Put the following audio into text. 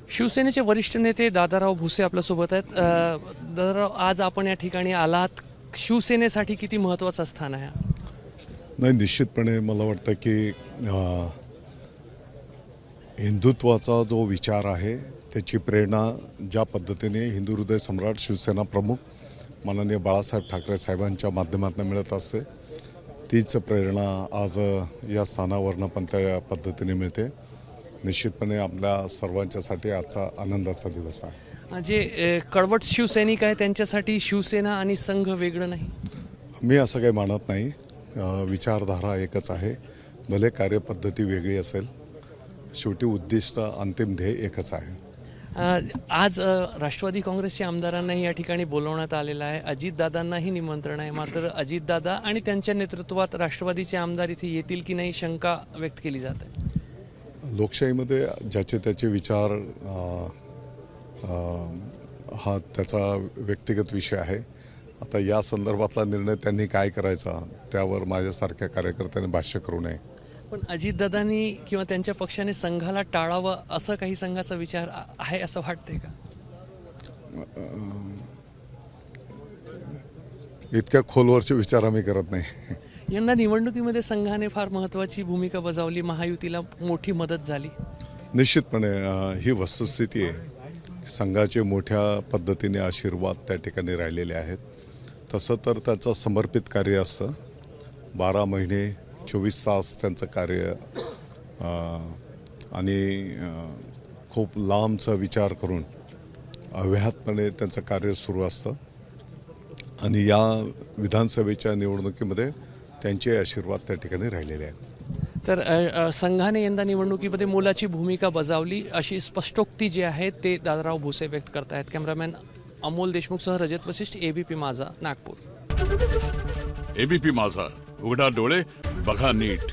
शिवसेनेचे वरिष्ठ नेते दादाराव भुसे आपल्यासोबत आहेत. दादाराव, आज आपण या ठिकाणी आलात, शिवसेनेसाठी किती महत्त्वाचं स्थान आहे? नाही, निश्चितपणे मला वाटतं की हिंदुत्वाचा जो विचार आहे त्याची प्रेरणा ज्या पद्धतीने हिंदू हृदय सम्राट शिवसेना प्रमुख माननीय बाळासाहेब ठाकरे साहेबांच्या माध्यमातून मिळत असते, तीच प्रेरणा आज या स्थानावरनं पण त्या पद्धतीने मिळते. निश्चितपणे आपल्या सर्वांच्यासाठी आजचा आनंदाचा दिवस आहे. जे कडवट शिवसैनिक आहे त्यांच्यासाठी शिवसेना आणि संघ वेगळं नाही? मी असं काही मानत नाही. विचारधारा एकच आहे, भले कार्यपद्धती वेगळी असेल, शेवटी उद्दिष्ट अंतिम ध्येय एकच आहे. आज राष्ट्रवादी काँग्रेसच्या आमदारांनाही या ठिकाणी बोलवण्यात आलेलं आहे, अजितदादांनाही निमंत्रण आहे. मात्र अजितदादा आणि त्यांच्या नेतृत्वात राष्ट्रवादीचे आमदार इथे येतील की नाही शंका व्यक्त केली जात आहे. लोकशाहीमध्ये ज्याचे त्याचे विचार हा त्याचा व्यक्तिगत विषय आहे. आता या संदर्भातला निर्णय त्यांनी काय करायचा त्यावर माझ्यासारख्या कार्यकर्त्यांनी भाष्य करू नये. पण अजितदादांनी किंवा त्यांच्या पक्षाने संघाला टाळावं असं काही संघाचा विचार आहे असं वाटतंय का? इतक्या खोलवरचे विचार आम्ही करत नाही. यंदा निवडणुकीमध्ये संघाने फार महत्त्वाची भूमिका बजावली, महायुतीला मोठी मदत झाली. निश्चितपणे ही वस्तुस्थिती आहे. संघाचे मोठ्या पद्धतीने आशीर्वाद त्या ठिकाणी राहिलेले आहेत. तसं तर त्याचं समर्पित कार्य असतं. 12 महिने 24 तास त्यांचं कार्य आणि खूप लांबचा विचार करून अव्याहतपणे त्यांचं कार्य सुरू असतं. आणि या विधानसभेच्या निवडणुकीमध्ये त्यांचे आशीर्वाद त्या ठिकाणी राहिलेले आहेत. तर संघाने यंदा निवडणुकीमध्ये मोलाची भूमिका बजावली अशी स्पष्टोक्ती जी आहे ते दादाराव भुसे व्यक्त करतायत. कॅमेरामॅन अमोल देशमुखसह रजत वशिष्ठ, एबीपी माझा, नागपूर. एबीपी माझा, उघडा डोळे बघा नीट.